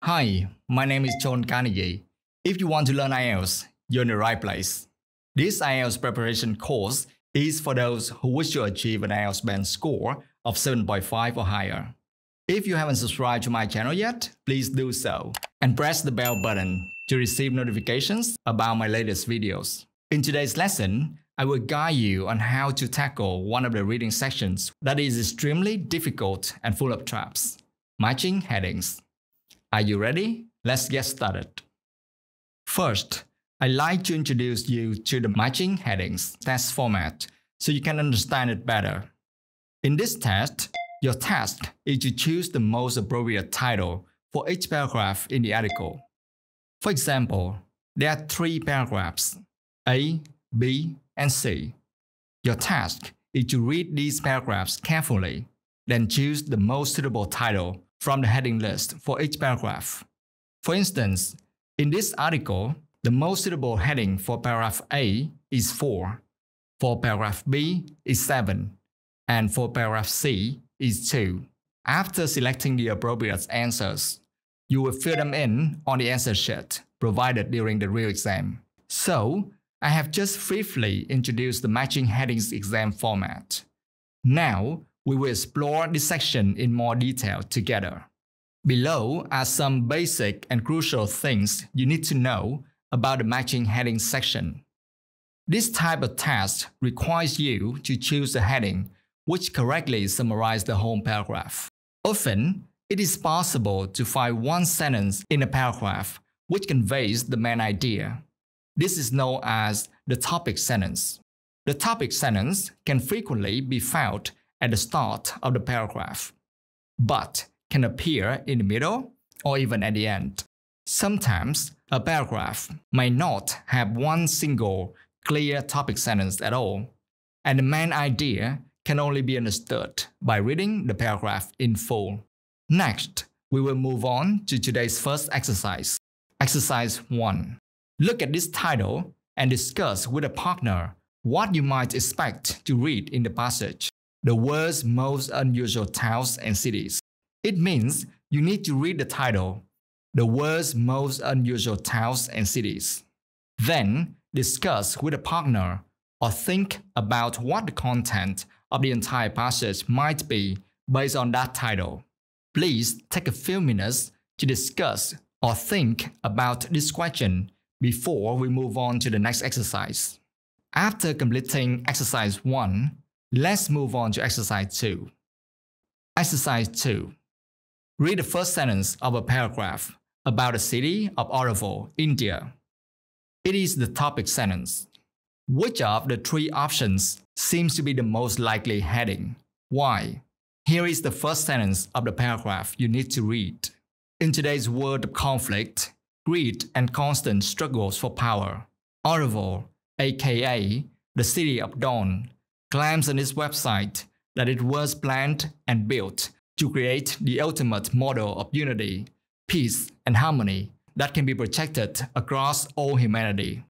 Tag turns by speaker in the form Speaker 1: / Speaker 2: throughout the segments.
Speaker 1: Hi, my name is John Carnegie. If you want to learn IELTS, you're in the right place. This IELTS preparation course is for those who wish to achieve an IELTS band score of 7.5 or higher. If you haven't subscribed to my channel yet, please do so and press the bell button to receive notifications about my latest videos. In today's lesson, I will guide you on how to tackle one of the reading sections that is extremely difficult and full of traps: matching headings. Are you ready? Let's get started. First, I'd like to introduce you to the matching headings test format so you can understand it better. In this test, your task is to choose the most appropriate title for each paragraph in the article. For example, there are 3 paragraphs, A, B, and C. Your task is to read these paragraphs carefully, then choose the most suitable title from the heading list for each paragraph. For instance, in this article, the most suitable heading for paragraph A is 4, for paragraph B is 7, and for paragraph C is 2. After selecting the appropriate answers, you will fill them in on the answer sheet provided during the real exam. So, I have just briefly introduced the matching headings exam format. Now, we will explore this section in more detail together. Below are some basic and crucial things you need to know about the matching headings section. This type of test requires you to choose a heading which correctly summarizes the whole paragraph. Often, it is possible to find one sentence in a paragraph which conveys the main idea. This is known as the topic sentence. The topic sentence can frequently be found at the start of the paragraph, but can appear in the middle or even at the end. Sometimes, a paragraph may not have one single clear topic sentence at all, and the main idea can only be understood by reading the paragraph in full. Next, we will move on to today's first exercise. Exercise 1. Look at this title and discuss with a partner what you might expect to read in the passage. The world's most unusual towns and cities. It means you need to read the title, The World's Most Unusual Towns and Cities. Then, discuss with a partner or think about what the content of the entire passage might be based on that title. Please take a few minutes to discuss or think about this question before we move on to the next exercise. After completing exercise 1, let's move on to exercise 2. Exercise 2. Read the first sentence of a paragraph about the city of Oroville, India. It is the topic sentence. Which of the 3 options seems to be the most likely heading? Why? Here is the first sentence of the paragraph you need to read. In today's world of conflict, greed, and constant struggles for power, Oroville, aka the City of Dawn, claims on its website that it was planned and built to create the ultimate model of unity, peace, and harmony that can be projected across all humanity.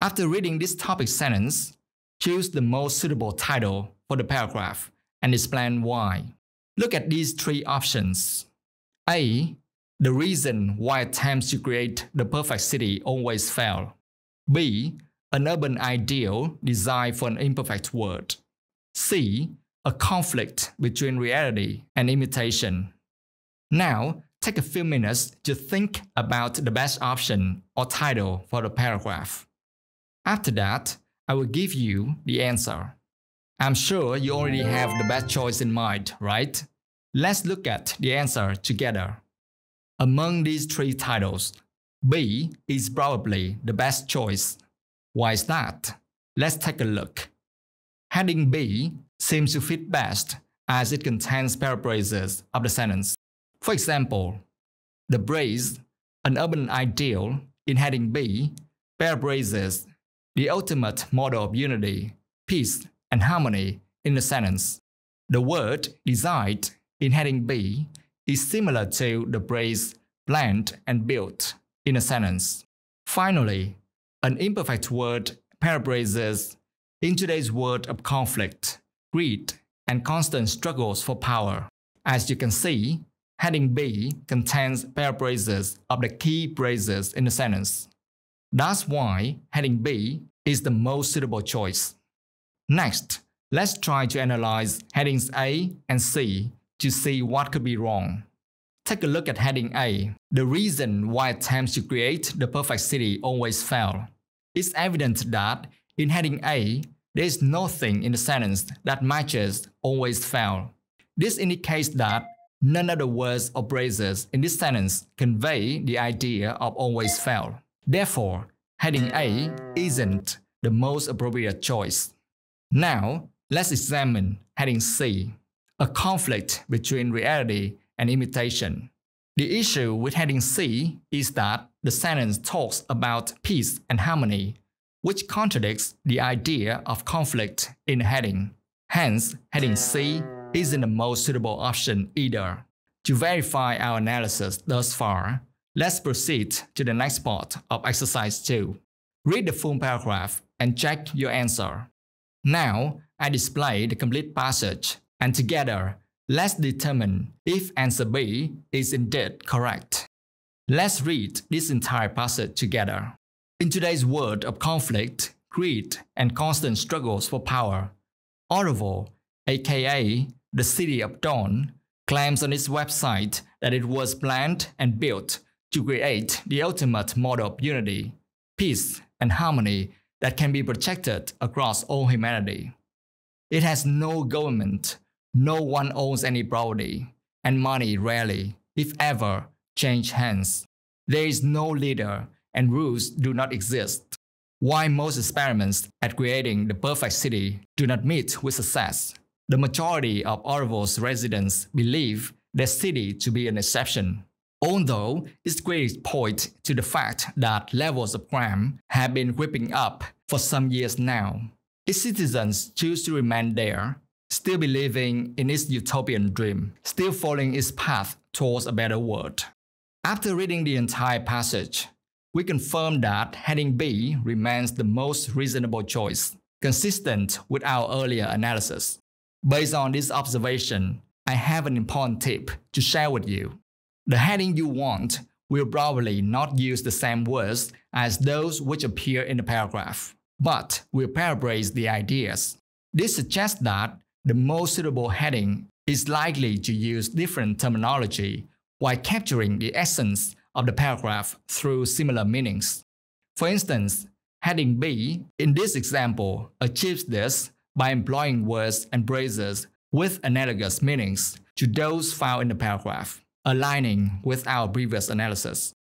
Speaker 1: After reading this topic sentence, choose the most suitable title for the paragraph and explain why. Look at these 3 options. A. The reason why attempts to create the perfect city always fail. B. An urban ideal designed for an imperfect world. C. A conflict between reality and imitation. Now, take a few minutes to think about the best option or title for the paragraph. After that, I will give you the answer. I'm sure you already have the best choice in mind, right? Let's look at the answer together. Among these 3 titles, B is probably the best choice. Why is that? Let's take a look. Heading B seems to fit best as it contains paraphrases of the sentence. For example, the phrase, an urban ideal, in heading B, paraphrases the ultimate model of unity, peace, and harmony in the sentence. The word designed in heading B is similar to the phrase planned and built in a sentence. Finally, an imperfect word paraphrases in today's world of conflict, greed, and constant struggles for power. As you can see, Heading B contains paraphrases of the key phrases in the sentence. That's why heading B is the most suitable choice. Next, let's try to analyze headings A and C to see what could be wrong. Take a look at heading A. The reason why attempts to create the perfect city always fail. It's evident that in heading A, there is nothing in the sentence that matches always fail. This indicates that none of the words or phrases in this sentence convey the idea of always fail. Therefore, heading A isn't the most appropriate choice. Now, let's examine heading C, a conflict between reality and imitation. The issue with heading C is that the sentence talks about peace and harmony, which contradicts the idea of conflict in the heading. Hence, heading C isn't the most suitable option either. To verify our analysis thus far, let's proceed to the next part of exercise 2. Read the full paragraph and check your answer. Now, I display the complete passage, and together, let's determine if answer B is indeed correct. Let's read this entire passage together. In today's world of conflict, greed, and constant struggles for power, Oroville, aka the City of Dawn, claims on its website that it was planned and built to create the ultimate model of unity, peace, and harmony that can be projected across all humanity. It has no government, no one owns any property, and money rarely, if ever, change hands. There is no leader, and rules do not exist. While most experiments at creating the perfect city do not meet with success, the majority of Oroville's residents believe their city to be an exception. Although its critics point to the fact that levels of crime have been creeping up for some years now, its citizens choose to remain there, still believing in its utopian dream, still following its path towards a better world. After reading the entire passage, we confirm that heading B remains the most reasonable choice, consistent with our earlier analysis. Based on this observation, I have an important tip to share with you. The heading you want will probably not use the same words as those which appear in the paragraph, but will paraphrase the ideas. This suggests that the most suitable heading is likely to use different terminology while capturing the essence of the paragraph through similar meanings. For instance, heading B in this example achieves this by employing words and phrases with analogous meanings to those found in the paragraph, aligning with our previous analysis.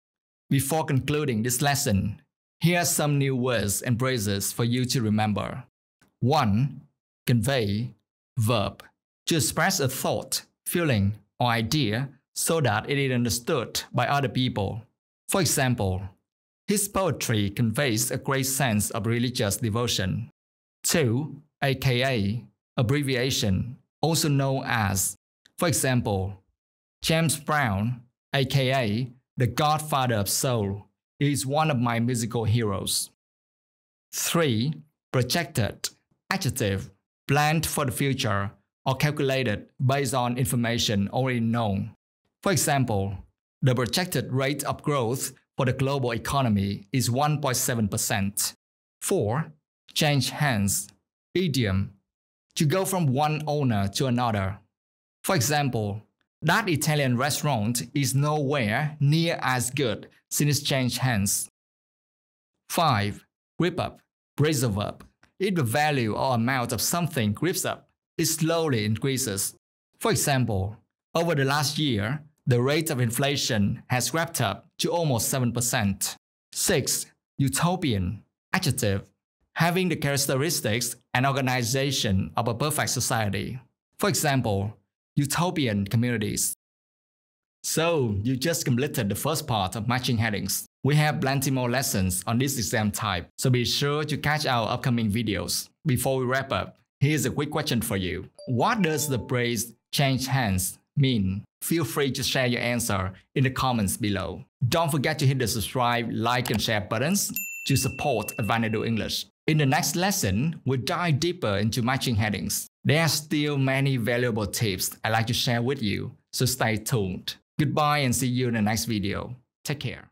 Speaker 1: Before concluding this lesson, here are some new words and phrases for you to remember. 1. Convey, verb, to express a thought, feeling, or idea so that it is understood by other people. For example, his poetry conveys a great sense of religious devotion. 2. AKA, abbreviation, also known as, for example, James Brown, aka the Godfather of Soul, is one of my musical heroes. 3. Projected, adjective, planned for the future or calculated based on information already known. For example, the projected rate of growth for the global economy is 1.7%. 4. Change hands, idiom, to go from one owner to another. For example, that Italian restaurant is nowhere near as good since it changed hands. 5. Grip up, phrasal verb. If the value or amount of something grips up, it slowly increases. For example, over the last year, the rate of inflation has crept up to almost 7%. 6. Utopian, adjective, having the characteristics and organization of a perfect society. For example, utopian communities. So, you just completed the first part of matching headings. We have plenty more lessons on this exam type, so be sure to catch our upcoming videos. Before we wrap up, here's a quick question for you. What does the phrase change hands mean? Feel free to share your answer in the comments below. Don't forget to hit the subscribe, like, and share buttons to support Advanedu English. In the next lesson, we'll dive deeper into matching headings. There are still many valuable tips I'd like to share with you, so stay tuned. Goodbye and see you in the next video. Take care.